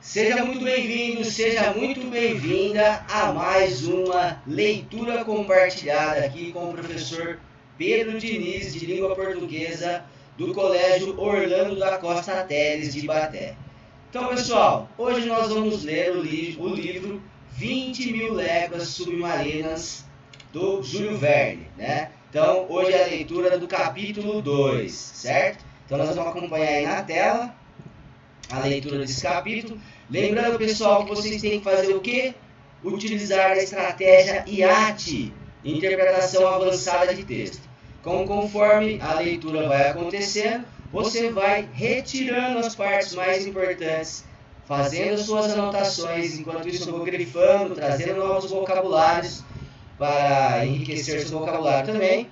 Seja muito bem-vindo, seja muito bem-vinda a mais uma leitura compartilhada aqui com o professor Pedro Diniz, de Língua Portuguesa, do Colégio Orlando da Costa Teles de Ibaté. Então, pessoal, hoje nós vamos ler o livro 20 Mil Léguas Submarinas, do Júlio Verne, né? Então, hoje é a leitura do capítulo 2, certo? Então, nós vamos acompanhar aí na tela a leitura desse capítulo. Lembrando, pessoal, que vocês têm que fazer o quê? Utilizar a estratégia IAT, Interpretação Avançada de Texto. Então, conforme a leitura vai acontecendo, você vai retirando as partes mais importantes, fazendo suas anotações, enquanto isso eu vou grifando, trazendo novos vocabulários para enriquecer seu vocabulário também.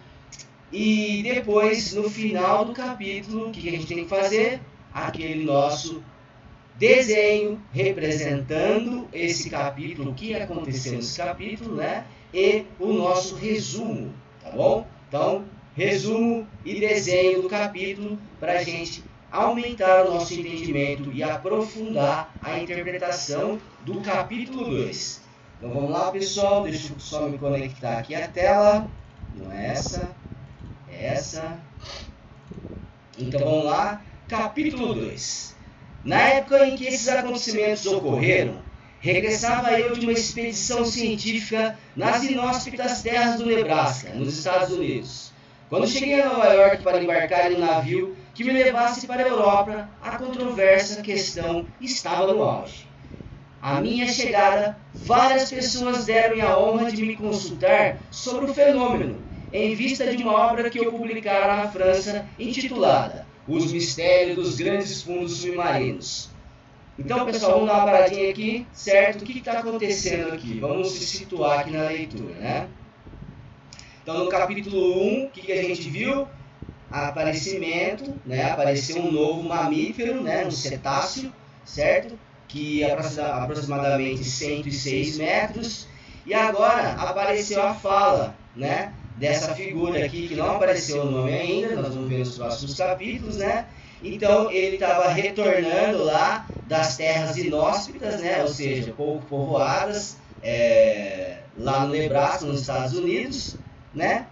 E depois, no final do capítulo, o que a gente tem que fazer? Aquele nosso desenho representando esse capítulo, o que aconteceu nesse capítulo, né? E o nosso resumo, tá bom? Então, resumo e desenho do capítulo para a gente aumentar o nosso entendimento e aprofundar a interpretação do capítulo 2. Então vamos lá, pessoal, deixa eu só me conectar aqui à tela. Não é essa, é essa. Então vamos lá, capítulo 2. Na época em que esses acontecimentos ocorreram, regressava eu de uma expedição científica nas inóspitas terras do Nebraska, nos Estados Unidos. Quando cheguei a Nova York para embarcar em um navio que me levasse para a Europa, a controversa questão estava no auge. À minha chegada, várias pessoas deram-me a honra de me consultar sobre o fenômeno, em vista de uma obra que eu publicara na França, intitulada Os Mistérios dos Grandes Fundos Submarinos. Então, pessoal, vamos dar uma paradinha aqui, certo? O que está acontecendo aqui? Vamos se situar aqui na leitura, né? Então, no capítulo 1, o que a gente viu? Aparecimento, né? Apareceu um novo mamífero, né? Um cetáceo, certo? Que é aproximadamente 106 metros. E agora apareceu a fala, né? Dessa figura aqui, que não apareceu o nome ainda, nós vamos ver nos próximos capítulos, né? Então, ele estava retornando lá das terras inóspitas, né? Ou seja, pouco povoadas, lá no Nebraska, nos Estados Unidos, né?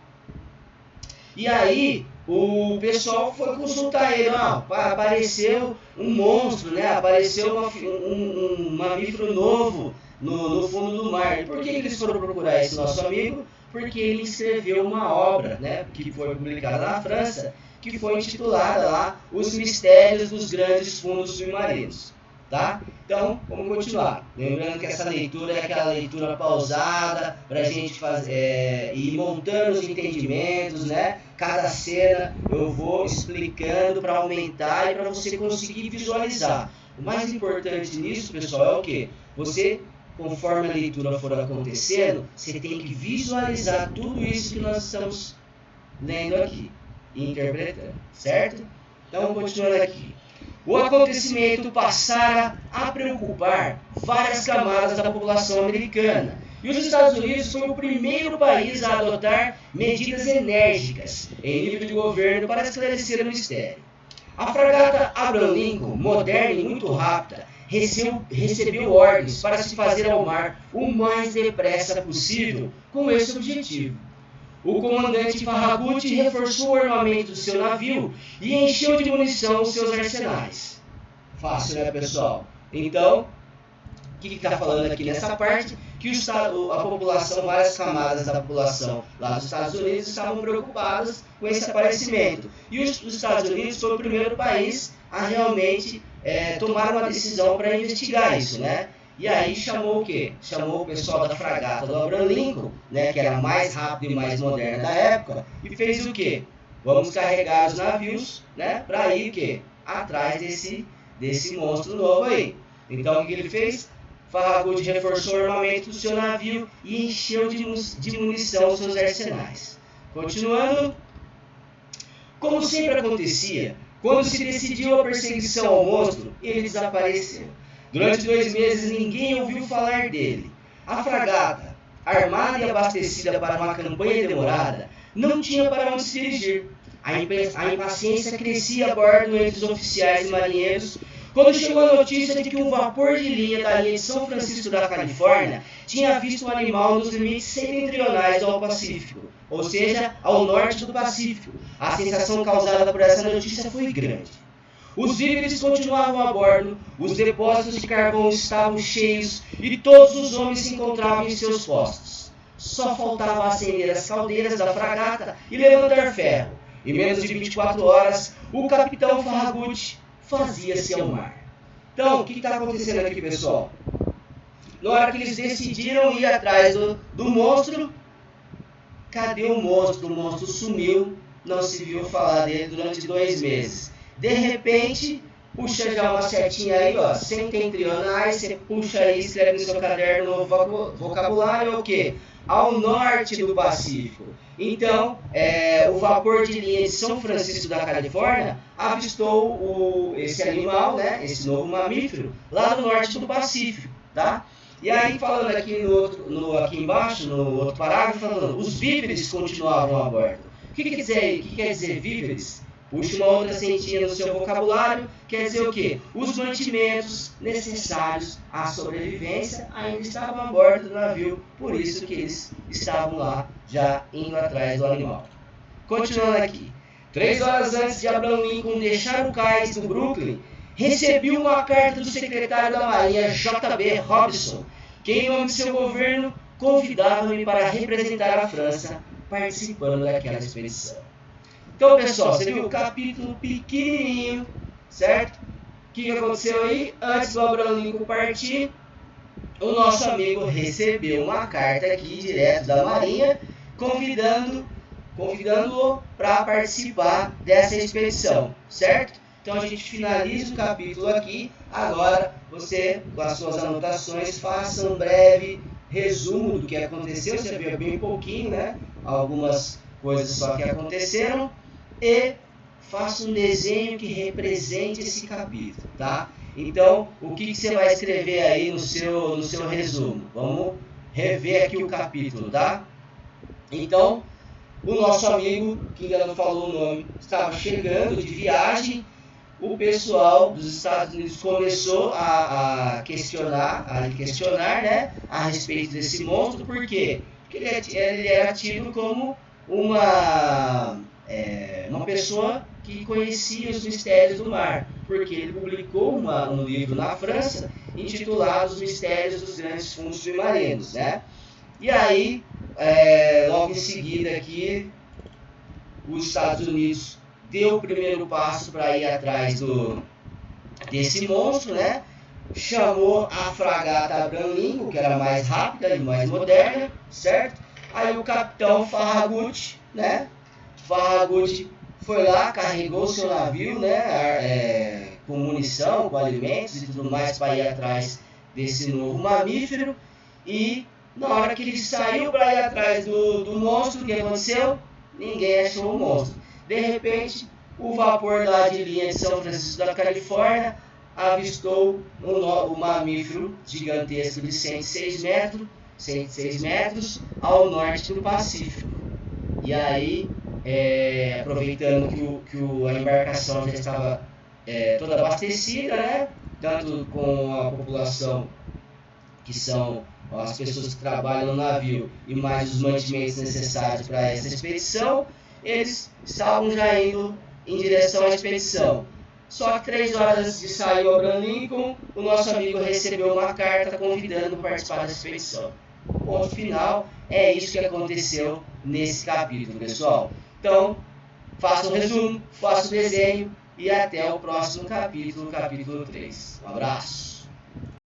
E aí, o pessoal foi consultar ele, apareceu um monstro, né? Apareceu um mamífero novo no fundo do mar. E por que eles foram procurar esse nosso amigo? Porque ele escreveu uma obra, né, que foi publicada na França, que foi intitulada lá Os Mistérios dos Grandes Fundos Submarinos. Tá? Então, vamos continuar. Lembrando que essa leitura é aquela leitura pausada, para a gente ir montando os entendimentos, né? Cada cena eu vou explicando para aumentar e para você conseguir visualizar. O mais importante nisso, pessoal, é o quê? Você, conforme a leitura for acontecendo, você tem que visualizar tudo isso que nós estamos lendo aqui e interpretando, certo? Então, continuando aqui. O acontecimento passara a preocupar várias camadas da população americana, e os Estados Unidos foi o primeiro país a adotar medidas enérgicas em nível de governo para esclarecer o mistério. A fragata Abraham Lincoln, moderna e muito rápida, recebeu ordens para se fazer ao mar o mais depressa possível com esse objetivo. O comandante Farragut reforçou o armamento do seu navio e encheu de munição os seus arsenais. Fácil, né, pessoal? Então, o que está falando aqui nessa parte? Que a população, várias camadas da população lá dos Estados Unidos estavam preocupadas com esse aparecimento. E os Estados Unidos foi o primeiro país a realmente tomar uma decisão para investigar isso, né? E aí chamou o quê? Chamou o pessoal da fragata do Abraham Lincoln, né, que era mais rápida e mais moderna da época, e fez o quê? Vamos carregar os navios, né, para ir o quê? Atrás desse monstro novo aí. Então o que ele fez? Farragut reforçou o armamento do seu navio e encheu de munição os seus arsenais. Continuando, como sempre acontecia, quando se decidiu a perseguição ao monstro, ele desapareceu. Durante 2 meses ninguém ouviu falar dele. A fragata, armada e abastecida para uma campanha demorada, não tinha para onde se dirigir. A impaciência crescia a bordo entre os oficiais e marinheiros, quando chegou a notícia de que um vapor de linha da linha de São Francisco da Califórnia tinha visto um animal nos limites setentrionais do Pacífico, ou seja, ao norte do Pacífico. A sensação causada por essa notícia foi grande. Os víveres continuavam a bordo, os depósitos de carvão estavam cheios e todos os homens se encontravam em seus postos. Só faltava acender as caldeiras da fragata e levantar ferro. Em menos de 24 horas, o capitão Farragut fazia-se ao mar. Então, o que está acontecendo aqui, pessoal? Na hora que eles decidiram ir atrás do monstro, cadê o monstro? O monstro sumiu, não se viu falar dele durante 2 meses. De repente, puxa já uma setinha aí, ó, setentrionais, você puxa aí, escreve no seu caderno no vocabulário, é o quê? Ao norte do Pacífico. Então, o vapor de linha de São Francisco da Califórnia avistou esse animal, né, esse novo mamífero, lá no norte do Pacífico, tá? E aí, falando aqui aqui embaixo, no outro parágrafo, falando, os víveres continuavam a bordo. O que quer dizer víveres? Puxa uma outra sentinha no seu vocabulário, quer dizer o quê? Os mantimentos necessários à sobrevivência ainda estavam a bordo do navio, por isso que eles estavam lá, já indo atrás do animal. Continuando aqui. 3 horas antes de Abraham Lincoln deixar o cais do Brooklyn, recebi uma carta do secretário da Marinha, J.B. Robinson, que em nome de seu governo convidava-me para representar a França participando daquela expedição. Então, pessoal, você viu o capítulo pequenininho, certo? O que aconteceu aí? Antes do Abraham Lincoln partir, o nosso amigo recebeu uma carta aqui, direto da Marinha, convidando-o para participar dessa expedição, certo? Então, a gente finaliza o capítulo aqui. Agora, você, com as suas anotações, faça um breve resumo do que aconteceu. Você viu bem pouquinho, né? Algumas coisas só que aconteceram. E faça um desenho que represente esse capítulo, tá? Então, o que você vai escrever aí no seu resumo? Vamos rever aqui o capítulo, tá? Então, o nosso amigo, que ainda não falou o nome, estava chegando de viagem. O pessoal dos Estados Unidos começou a questionar, né, a respeito desse monstro. Por quê? Porque ele era tido como uma pessoa que conhecia os mistérios do mar, porque ele publicou um livro na França intitulado Os Mistérios dos Grandes Fundos Submarinos, né? E aí, logo em seguida aqui, os Estados Unidos deu o primeiro passo para ir atrás desse monstro, né? Chamou a fragata Abraham Lincoln, que era mais rápida e mais moderna, certo? Aí o capitão Farragut, né? Farragut foi lá, carregou seu navio, né, com munição, com alimentos e tudo mais para ir atrás desse novo mamífero. E na hora que ele saiu para ir atrás do monstro, o que aconteceu? Ninguém achou o monstro. De repente, o vapor lá de linha de São Francisco da Califórnia avistou o mamífero gigantesco de 106 metros ao norte do Pacífico. E aí, aproveitando que a embarcação já estava toda abastecida, né? Tanto com a população, que são as pessoas que trabalham no navio, e mais os mantimentos necessários para essa expedição, eles estavam já indo em direção à expedição. Só que 3 horas antes de sair o Abraham Lincoln, o nosso amigo recebeu uma carta convidando para participar da expedição. Ponto final, é isso que aconteceu nesse capítulo, pessoal. Então, faça um resumo, faça o desenho e até o próximo capítulo, capítulo 3. Um abraço!